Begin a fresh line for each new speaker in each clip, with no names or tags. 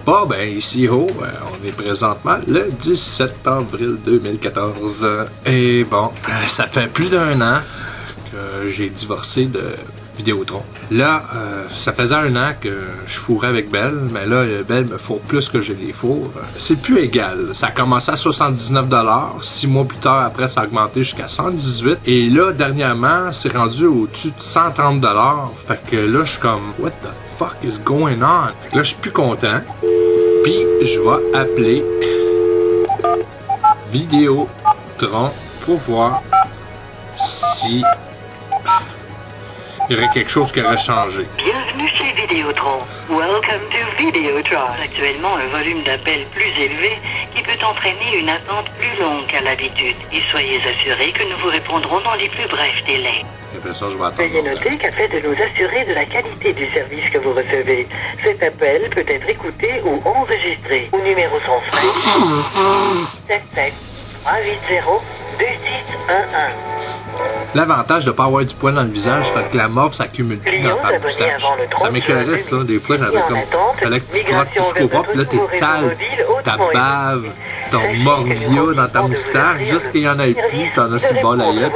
Bon, ben ici on est présentement le 17 avril 2014. Et bon, ça fait plus d'1 an que j'ai divorcé de Vidéotron. Là, ça faisait 1 an que je fourrais avec Belle, mais là, Belle me fourre plus que je les fourre. C'est plus égal. Ça a commencé à 79 $. 6 mois plus tard, après, ça a augmenté jusqu'à 118 $. Et là, dernièrement, c'est rendu au-dessus de 130 $. Fait que là, je suis comme, what the fuck is going on? Fait que là, je suis plus content. Puis, je vais appeler Vidéotron pour voir si il y aurait quelque chose qui aurait changé.
Bienvenue chez Vidéotron. Welcome to Vidéotron. Actuellement, un volume d'appels plus élevé qui peut entraîner une attente plus longue qu'à l'habitude. Et soyez assurés que nous vous répondrons dans les plus brefs délais.
Ça, je vais attendre.
Veuillez noter qu'afin de nous assurer de la qualité du service que vous recevez, cet appel peut être écouté ou enregistré au numéro sans frais 77 380 2611.
L'avantage de ne pas avoir du poil dans le visage, c'est que la morve s'accumule plus dans ta moustache. Ça m'écœurait, ça. Des fois, j'avais comme. Fallait que tu prennes tout propre, puis là, t'es sale, ta bave, ton morvia dans ta moustache, juste qu'il y en ait plus, t'en as sur le bol à yeux.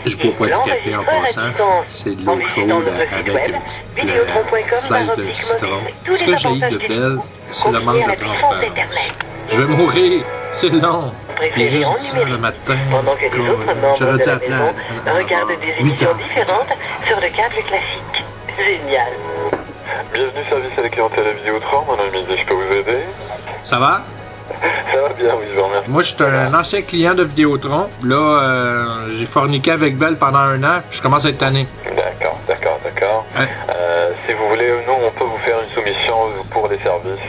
Je bois pas du café en passant. C'est de l'eau chaude avec une petite slice de citron. Ce que j'ai de Belle, c'est le manque de transparence. Je vais mourir, c'est long. J'ai juste dit ça le matin. J'aurais dû appeler
Regarde des émissions différentes sur le câble classique. Génial.
Bienvenue service à la clientèle à Vidéotron, mon ami, je peux vous aider?
Ça va?
Ça va bien, oui, je vous remercie.
Moi, je suis un ancien client de Vidéotron. Là, j'ai forniqué avec Belle pendant 1 an. Je commence à être tanné.
D'accord.
Ouais.
Si vous voulez, nous, on peut vous faire une soumission pour les services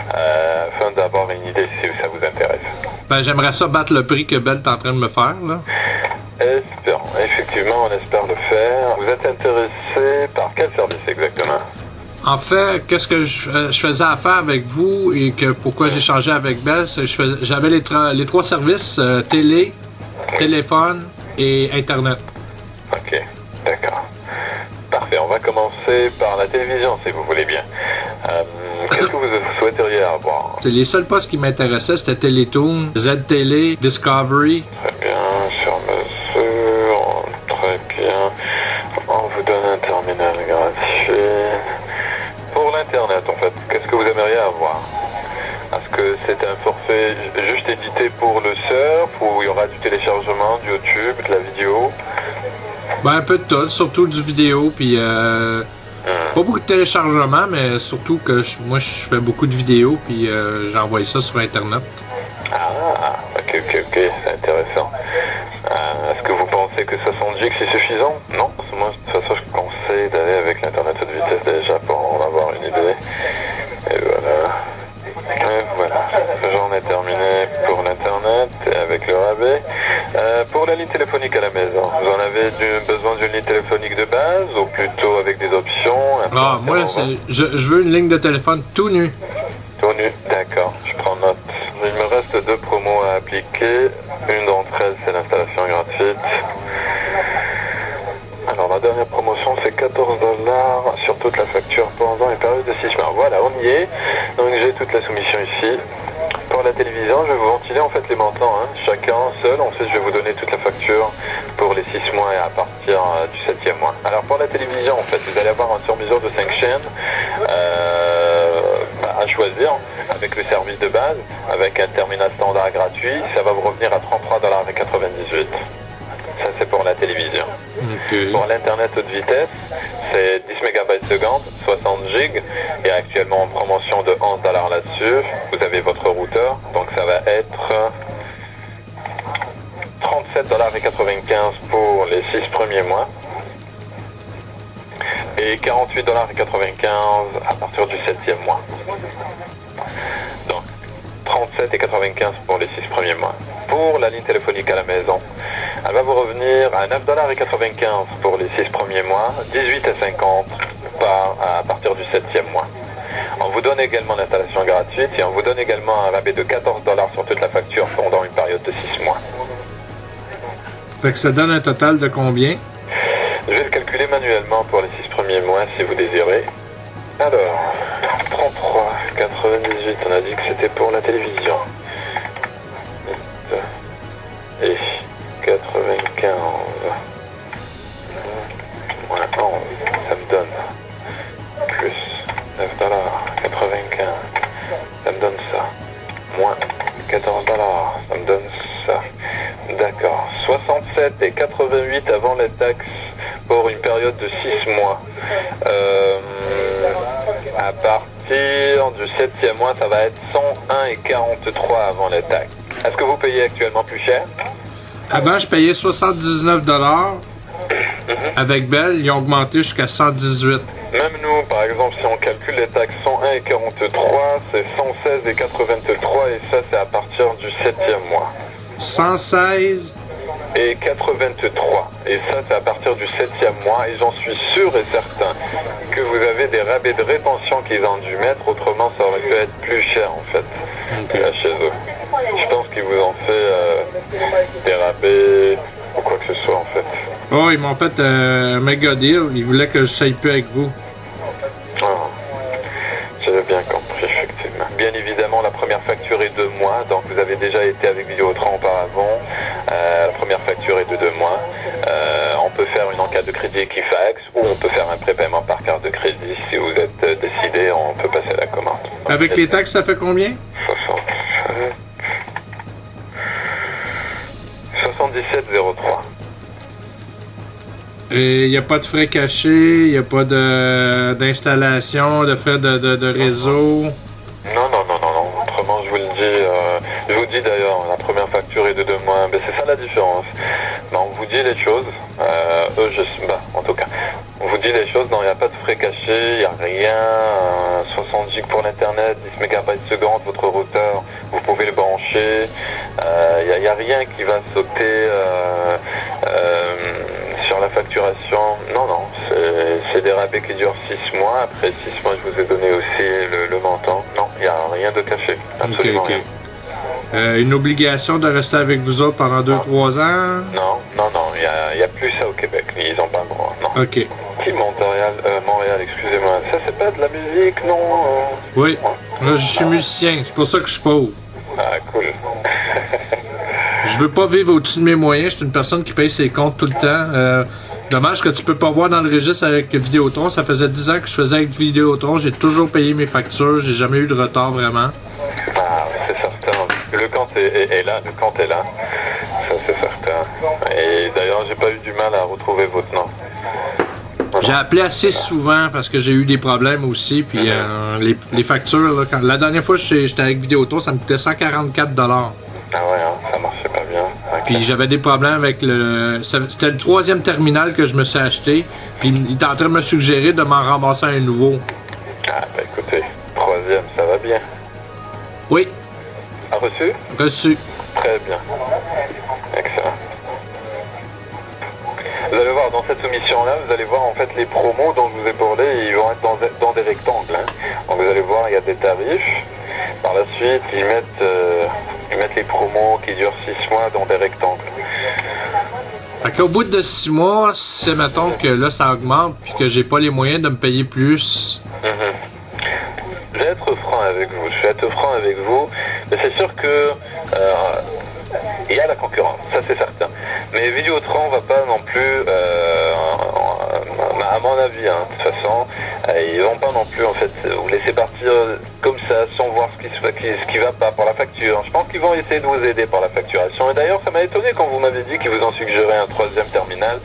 afin d'avoir une idée si ça vous intéresse.
Ben, j'aimerais ça battre le prix que Belle est en train de me faire, là.
Espérons. Effectivement, on espère le faire. Vous êtes intéressé par quel service exactement?
En fait, qu'est-ce que je faisais affaire avec vous et que pourquoi j'ai changé avec Belle, c'est que j'avais les 3 services, télé, téléphone et Internet.
Ok, d'accord. Parfait, on va commencer par la télévision si vous voulez bien. Qu'est-ce que vous souhaiteriez avoir?
C'est les seuls postes qui m'intéressaient, c'était Télétoon, Z-Télé, Discovery.
Très bien, sur mesure, très bien. On vous donne un terminal gratuit. Pour l'Internet, en fait, qu'est-ce que vous aimeriez avoir? Est-ce que c'est un forfait juste édité pour le surf ou il y aura du téléchargement, du YouTube, de la vidéo?
Ben, un peu de tout, surtout du vidéo, puis pas beaucoup de téléchargement, mais surtout que moi, je fais beaucoup de vidéos, puis j'envoie ça sur Internet.
Ah, ok, c'est intéressant. Est-ce que vous pensez que 60 gigs c'est suffisant? Non, moi, de toute façon, je conseille d'aller avec l'Internet haute vitesse déjà pour en avoir une idée. Et voilà. J'en ai terminé pour l'Internet et avec le rabais. Pour la ligne téléphonique à la maison, vous en avez besoin d'une ligne téléphonique de base ou plutôt avec des options?
Ah, moi, je veux une ligne de téléphone tout nu.
Tout nu, d'accord, je prends note. Il me reste 2 promos à appliquer. Une d'entre elles, c'est l'installation gratuite. Alors, la dernière promotion, c'est 14 $ sur toute la facture pendant une période de 6 mois. Voilà, on y est. Donc, j'ai toute la soumission ici. Pour la télévision, je vais vous ventiler en fait les montants, chacun seul. Ensuite, je vais vous donner toute la facture pour les 6 mois et à partir du 7e mois. Alors, pour la télévision, en fait, vous allez avoir un sur-mesure de 5 chaînes à choisir avec le service de base, avec un terminal standard gratuit. Ça va vous revenir à 33,98 $. Ça, c'est pour la télévision.
Okay.
Pour l'Internet haute vitesse, c'est 10 MB/s, 60 G, et actuellement en promotion de 11 $ là-dessus. Vous avez votre routeur, donc ça va être 37,95 $ pour les 6 premiers mois et 48,95 $ à partir du 7e mois. Donc 37,95 $ pour les 6 premiers mois. Pour la ligne téléphonique à la maison, elle va vous revenir à 9,95 $ pour les 6 premiers mois, 18,50 $ à partir du 7e mois. On vous donne également l'installation gratuite et on vous donne également un rabais de 14 $ sur toute la facture pendant une période de 6 mois.
Fait que ça donne un total de combien?
Je vais le calculer manuellement pour les 6 premiers mois si vous désirez. Alors, 33,98, on a dit que c'était pour la télévision. Et 95. Moins 11, ça me donne plus 9 $, 95. Ça me donne ça. Moins 14 $, ça me donne ça. D'accord. 67 et 88 avant les taxes pour une période de 6 mois. À partir du 7e mois, ça va être 101 et 43 avant les taxes. Est-ce que vous payez actuellement plus cher?
Avant, je payais 79 $. Avec Bell, ils ont augmenté jusqu'à 118.
Même nous, par exemple, si on calcule les taxes 101 et 43, c'est 116 et 83 et ça, c'est à partir du 7e mois.
116
et 83. Et ça, c'est à partir du 7e mois. Et j'en suis sûr et certain que vous avez des rabais de rétention qu'ils ont dû mettre. Autrement, ça aurait pu être plus cher, en fait, chez eux. Je pense qu'ils vous ont fait des rabais ou quoi que ce soit, en fait.
Oh, ils m'ont fait un méga deal. Ils voulaient que je saille plus avec vous.
Ah, j'avais bien compris, effectivement. Bien évidemment, la première facture est 2 mois. Donc, vous avez déjà été avec Vidéotron auparavant. La première facture est de 2 mois. On peut faire une enquête de crédit Equifax ou on peut faire un prépaiement par carte de crédit. Si vous êtes décidé, on peut passer la commande.
Avec les taxes, ça fait combien?
77,03.
Et il n'y a pas de frais cachés, il n'y a pas d'installation, de frais de réseau.
Non. Autrement, je vous dis d'ailleurs, la première facture est de 2 mois. Mais c'est ça la différence. Ben, on vous dit les choses. En tout cas, on vous dit les choses. Non, il n'y a pas de frais cachés, il n'y a rien. 60 GB pour l'internet, 10 MB seconde, votre routeur, vous pouvez le brancher. Il n'y a rien qui va sauter sur la facturation. Non, c'est des rabais qui durent 6 mois. Après 6 mois, je vous ai donné aussi le montant. Non, il n'y a rien de caché. Absolument rien.
Une obligation de rester avec vous autres pendant 2-3 ans?
Non, il n'y a plus ça au Québec. Ils n'ont pas le droit. Non.
OK.
Qui Montréal, excusez-moi. Ça, c'est pas de la musique, non?
Oui. Là, je suis musicien. C'est pour ça que je suis pauvre.
Ah, cool.
Je veux pas vivre au-dessus de mes moyens. Je suis une personne qui paye ses comptes tout le temps. Dommage que tu peux pas voir dans le registre avec Vidéotron. Ça faisait 10 ans que je faisais avec Vidéotron. J'ai toujours payé mes factures. J'ai jamais eu de retard, vraiment.
Ah, c'est certain. Le compte est là. Le compte est là. Ça, c'est certain. Et d'ailleurs, j'ai pas eu du mal à retrouver votre nom.
J'ai appelé assez souvent parce que j'ai eu des problèmes aussi. Puis les factures, là, la dernière fois que j'étais avec Vidéotron, ça me coûtait 144 $.
Ah ouais, ça marchait pas bien. Okay.
Puis j'avais des problèmes avec c'était le 3e terminal que je me suis acheté. Puis il était en train de me suggérer de m'en ramasser un nouveau.
Ah, bah écoutez, 3e, ça va bien.
Oui.
A reçu?
Reçu.
Très bien. Excellent. Vous allez voir, dans cette soumission-là, vous allez voir en fait les promos dont je vous ai parlé, ils vont être dans des rectangles. Hein. Donc vous allez voir, il y a des tarifs. Par la suite, ils mettent les promos qui durent 6 mois dans des rectangles.
Fait qu'au bout de 6 mois, c'est mettons que là ça augmente puis que j'ai pas les moyens de me payer plus.
Je vais être franc avec vous. Mais c'est sûr que il y a la concurrence, ça c'est certain. Mais Vidéotron va pas non plus, à mon avis, hein, de toute façon, ils vont pas non plus en fait vous laisser partir comme ça sans voir ce qui va pas pour la facture. Je pense qu'ils vont essayer de vous aider pour la facturation. Et d'ailleurs, ça m'a étonné quand vous m'avez dit qu'ils vous ont suggéré un 3e terminal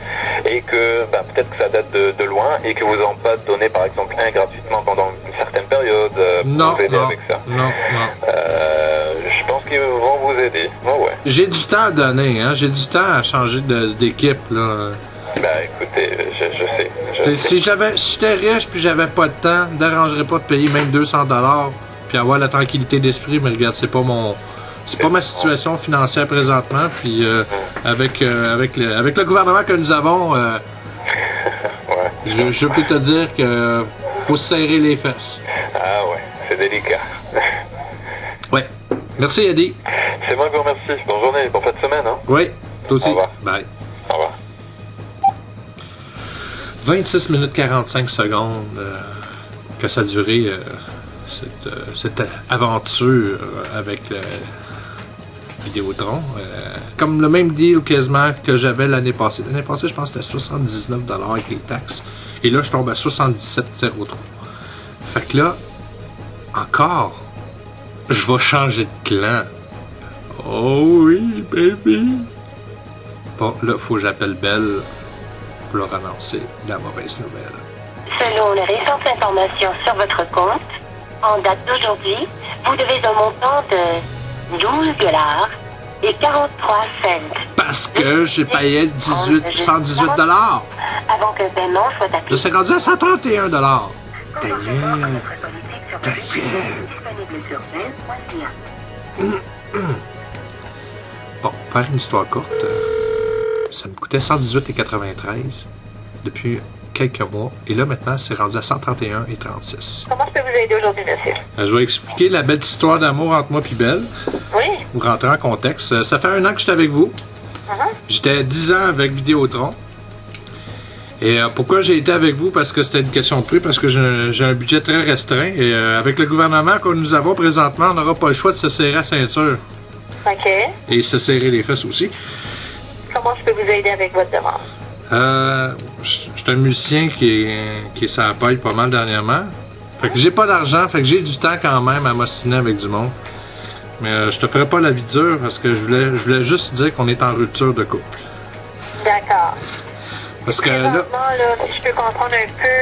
et que peut-être que ça date de loin et que vous n'ont pas donné par exemple un gratuitement pendant une certaine période pour vous aider avec ça.
Non.
Je pense qu'ils vont vous aider. Oh, ouais.
J'ai du temps à donner, hein. J'ai du temps à changer d'équipe, là.
Écoutez, je sais.
Si j'étais riche puis j'avais pas de temps, ne dérangerait pas de payer même 200 $ puis avoir la tranquillité d'esprit, mais regarde, c'est pas ma situation financière présentement, puis avec le gouvernement que nous avons,
ouais.
je peux te dire que faut se serrer les fesses.
Ah ouais, c'est délicat.
Ouais. Merci, Eddie.
C'est moi qui vous remercie. Bonne journée, bonne fin de semaine. Hein?
Oui, toi aussi.
Au revoir.
Bye.
Au revoir.
26 minutes 45 secondes. que ça a duré cette aventure avec le Vidéotron. Comme le même deal quasiment que j'avais l'année passée. L'année passée, je pense que c'était 79$ avec les taxes. Et là, je tombe à 77,03$. Fait que là, encore, je vais changer de clan. Oh oui, baby! Bon, là, faut que j'appelle Belle pour leur annoncer la mauvaise nouvelle.
Selon les récentes informations sur votre compte, en date d'aujourd'hui, vous devez un montant de $12 et 43 cents.
Parce que j'ai payé 118$.
Avant qu'un paiement soit appliqué.
Là, c'est rendu à 131$. Ta gueule. Ta gueule.
Disponible sur belle.ca.
Bon, faire une histoire courte, ça me coûtait 118,93 depuis quelques mois. Et là, maintenant, c'est rendu à 131,36.
Comment je peux vous aider aujourd'hui, monsieur?
Je vais expliquer la belle histoire d'amour entre moi et Belle.
Oui?
Pour rentrer en contexte. Ça fait 1 an que j'étais avec vous. J'étais 10 ans avec Vidéotron. Et pourquoi j'ai été avec vous? Parce que c'était une question de prix, parce que j'ai un budget très restreint. Et avec le gouvernement que nous avons présentement, on n'aura pas le choix de se serrer la ceinture.
OK.
Et se serrer les fesses aussi.
Comment je peux vous aider avec votre demande?
Je suis un musicien qui est sur la paille pas mal dernièrement. Fait que j'ai pas d'argent, fait que j'ai du temps quand même à m'ostiner avec du monde. Mais je te ferai pas la vie dure parce que je voulais juste dire qu'on est en rupture de couple.
D'accord.
Parce que là...
Présentement, là, si je peux comprendre un peu,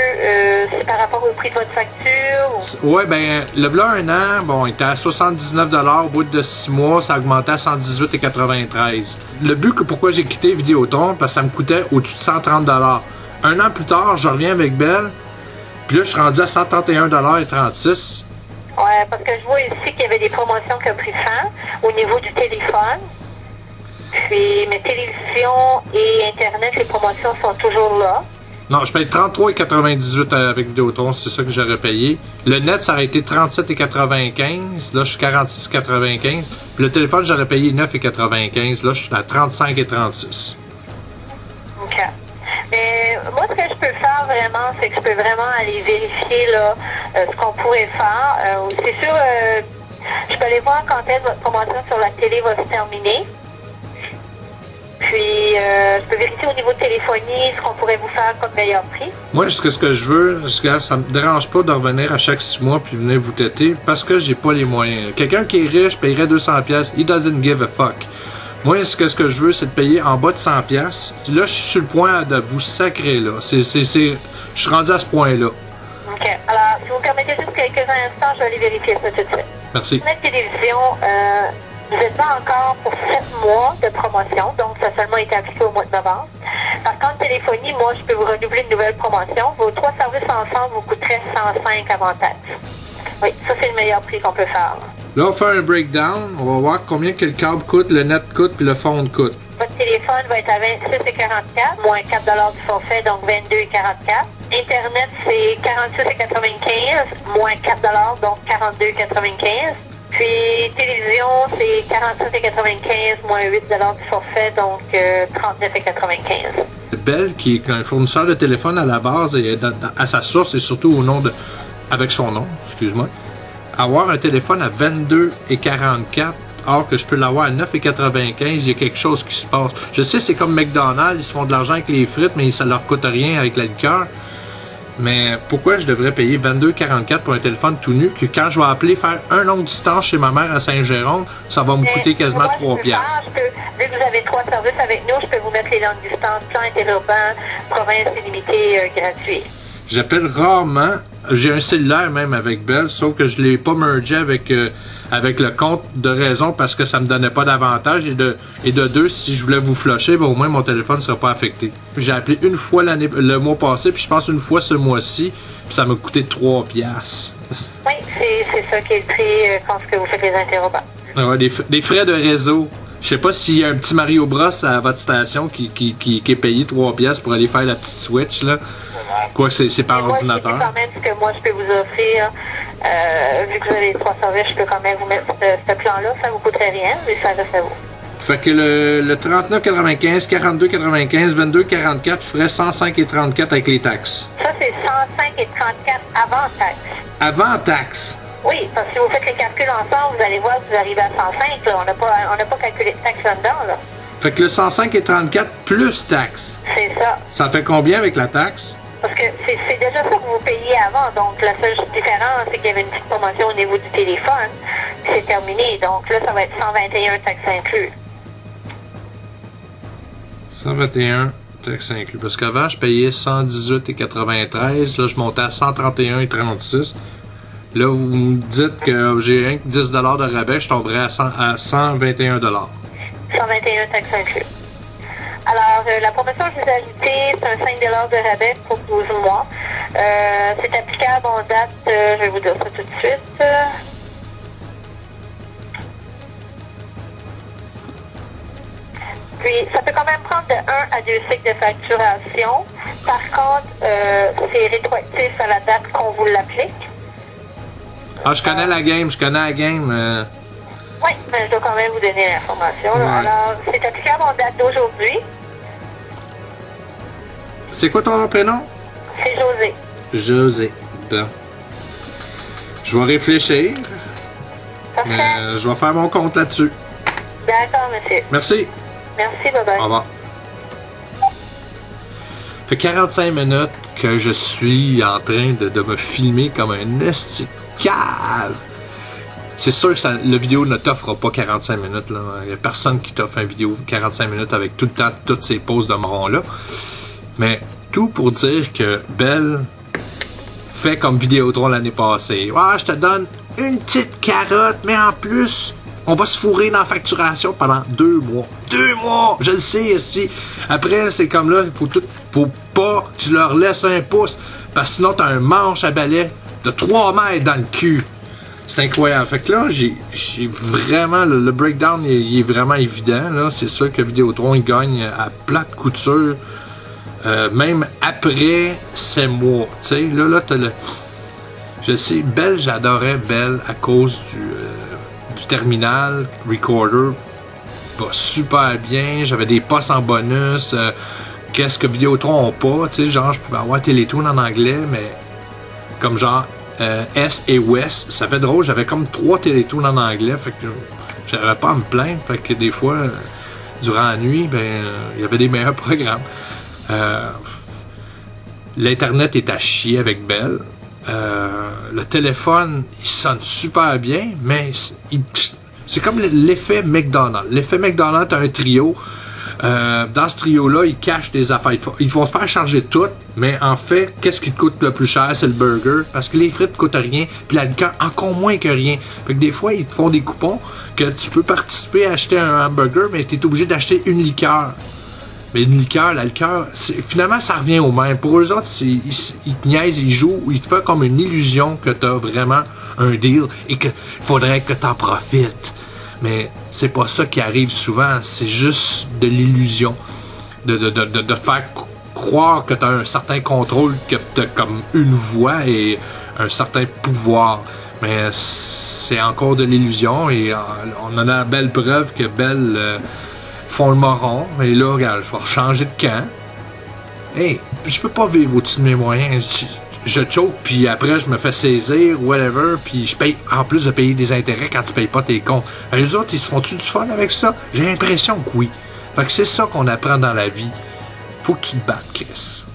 c'est par rapport au prix de votre facture? Ou...
Ouais, ben, le v'là 1 an, bon, il était à 79$. Au bout de 6 mois, ça a augmenté à 118,93$. Le but que pourquoi j'ai quitté Vidéotron, parce que ça me coûtait au-dessus de 130$. 1 an plus tard, je reviens avec Belle, puis là, je suis rendu à 131,36$.
Ouais, parce que je vois ici qu'il y avait des promotions qui ont pris fin au niveau du téléphone. Puis mes télévisions et Internet, les promotions sont toujours là.
Non, je paye 33,98$ avec Vidéotron, c'est ça que j'aurais payé. Le net, ça aurait été 37,95$. Là, je suis 46,95$. Puis le téléphone, j'aurais payé 9,95$. Là, je suis à 35,36$.
OK. Mais moi, ce que je peux faire vraiment, c'est que je peux vraiment aller vérifier là, ce qu'on pourrait faire. C'est sûr, je peux aller voir quand est-ce que votre promotion sur la télé va se terminer. Puis, je peux vérifier au niveau de téléphonie ce qu'on pourrait vous faire comme meilleur prix. Moi,
ce que je veux, ça me dérange pas de revenir à chaque 6 mois puis venir vous têter parce que j'ai pas les moyens. Quelqu'un qui est riche paierait 200$. He doesn't give a fuck. Moi, ce que je veux, c'est de payer en bas de 100$. Là, je suis sur le point de vous sacrer, là. Je suis rendu à ce point-là.
OK. Alors, si vous me permettez juste quelques instants, je vais aller vérifier ça tout de suite.
Merci.
Notre télévision, vous n'êtes pas encore pour 7 mois de promotion, donc ça a seulement été appliqué au mois de novembre. Par contre, téléphonie, moi, je peux vous renouveler une nouvelle promotion. Vos 3 services ensemble vous coûteraient 105 avant taxe. Oui, ça, c'est le meilleur prix qu'on peut faire.
Là, on va faire un breakdown. On va voir combien que le câble coûte, le net coûte, puis le fond coûte.
Votre téléphone va être à 26,44, moins 4$ du forfait, donc 22,44. Internet, c'est 46,95, moins 4$, donc 42,95. Puis télévision, c'est 47,95, moins 8$ du forfait, donc 39,95.
Belle, qui est un fournisseur de téléphone à la base et à sa source et surtout au nom de... avec son nom, excuse-moi. Avoir un téléphone à 22,44, or que je peux l'avoir à 9,95, il y a quelque chose qui se passe. Je sais, c'est comme McDonald's, ils se font de l'argent avec les frites, mais ça leur coûte rien avec la liqueur. Mais pourquoi je devrais payer 22,44 pour un téléphone tout nu que quand je vais appeler faire un longue distance chez ma mère à Saint-Jérôme, ça va me coûter quasiment 3$.
Vu que vous avez 3 services avec nous, je peux vous mettre les longues distances, plan interurbain, province illimitée, gratuit. J'appelle
rarement. J'ai un cellulaire même avec Belle, sauf que je ne l'ai pas mergé avec le compte de raison parce que ça me donnait pas d'avantage. Et de deux, si je voulais vous flusher, ben, au moins mon téléphone ne serait pas affecté. J'ai appelé une fois le mois passé, puis je pense une fois ce mois-ci, puis ça m'a coûté 3$.
Oui, c'est ça qui est le prix quand vous faites les interurbains.
Ouais, des frais de réseau. Je sais pas s'il y a un petit Mario Bros à votre station qui est payé 3$ pour aller faire la petite switch, là. Quoi que c'est par ordinateur.
C'est quand même ce que moi je peux vous offrir. Vu que vous avez les 3 services, je peux quand même vous mettre ce plan-là. Ça ne vous coûterait rien, mais ça reste à vous.
Fait que le 39,95, 42,95, 22,44 ferait 105,34 avec les taxes.
Ça, c'est sans
105,34 avant taxe.
Avant taxe.
Oui, parce que si vous faites les calculs ensemble, vous allez voir que vous arrivez à 105. Là. On n'a pas calculé de taxe là-dedans. Là.
Fait que le 105,34 plus taxe.
C'est ça.
Ça fait combien avec la taxe?
Parce que c'est déjà ça que vous payiez avant. Donc, la seule différence, c'est qu'il y avait une petite promotion au niveau du téléphone. C'est terminé. Donc, là, ça va être 121 taxes inclus.
121 taxes inclus. Parce qu'avant, je payais 118,93. Là, je montais à 131,36. Là, vous me dites que j'ai rien que 10 $ de rabais. Je tomberais à 121 $.
121 taxes inclus. Alors, la promotion que je vous ai ajoutée, c'est un 5 $ de rabais pour 12 mois. C'est applicable en date, je vais vous dire ça tout de suite. Puis, ça peut quand même prendre de 1 à 2 cycles de facturation. Par contre, c'est rétroactif à la date qu'on vous l'applique.
Ah, je connais la game.
Oui, mais je dois quand même vous donner l'information.
Ouais.
Alors, c'est applicable en date d'aujourd'hui.
C'est quoi ton prénom?
C'est José.
José. Bon. Je vais réfléchir.
Parfait.
Mais je vais faire mon compte là-dessus.
D'accord, monsieur.
Merci.
Merci, bye-bye.
Au revoir. Fait 45 minutes que je suis en train de me filmer comme un esti de cave. C'est sûr que le vidéo ne t'offre pas 45 minutes. Il n'y a personne qui t'offre une vidéo 45 minutes avec tout le temps toutes ces pauses de morons-là. Mais tout pour dire que Bell fait comme Vidéotron l'année passée. Ah, je te donne une petite carotte, mais en plus, on va se fourrer dans la facturation pendant 2 mois. 2 mois! Je le sais, ici. Après, c'est comme là, faut pas que tu leur laisses un pouce, parce que sinon, t'as un manche à balai de 3 mètres dans le cul. C'est incroyable. Fait que là, j'ai vraiment... Le breakdown, il est vraiment évident. Là. C'est sûr que Vidéotron, il gagne à plate couture. Même après 7 mois. Tu sais, là, t'as le... Je sais, Bell, j'adorais Bell à cause du terminal recorder. Va super bien. J'avais des postes en bonus. Qu'est-ce que Vidéotron ont pas? Tu sais, genre, je pouvais avoir Télétoon en anglais, mais comme genre S et West. Ça fait drôle. J'avais comme 3 Télétoons en anglais. Fait que j'avais pas à me plaindre. Fait que des fois, durant la nuit, il y avait des meilleurs programmes. L'Internet est à chier avec Bell. Le téléphone, il sonne super bien, mais c'est comme l'effet McDonald's. L'effet McDonald's, t'as un trio. Dans ce trio-là, ils cachent des affaires. Ils vont te faire charger tout, mais en fait, qu'est-ce qui te coûte le plus cher? C'est le burger. Parce que les frites ne coûtent rien, puis la liqueur encore moins que rien. Fait que des fois, ils te font des coupons que tu peux participer à acheter un hamburger, mais tu es obligé d'acheter une liqueur. Mais une liqueur, la liqueur, finalement, ça revient au même. Pour eux autres, ils te niaisent, ils jouent, ils te font comme une illusion que tu as vraiment un deal et qu'il faudrait que tu en profites. Mais c'est pas ça qui arrive souvent. C'est juste de l'illusion. De faire croire que tu as un certain contrôle, que tu as comme une voix et un certain pouvoir. Mais c'est encore de l'illusion et on en a la belle preuve que Bell... font le moron, mais là, regarde, je vais changer de camp. Hey, je peux pas vivre au-dessus de mes moyens. Je choke, puis après, je me fais saisir, whatever, puis je paye, en plus de payer des intérêts quand tu payes pas tes comptes. Alors, les autres, ils se font-tu du fun avec ça? J'ai l'impression que oui. Fait que c'est ça qu'on apprend dans la vie. Faut que tu te battes, Chris.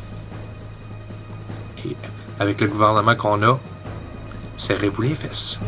Et avec le gouvernement qu'on a, serrez-vous les fesses.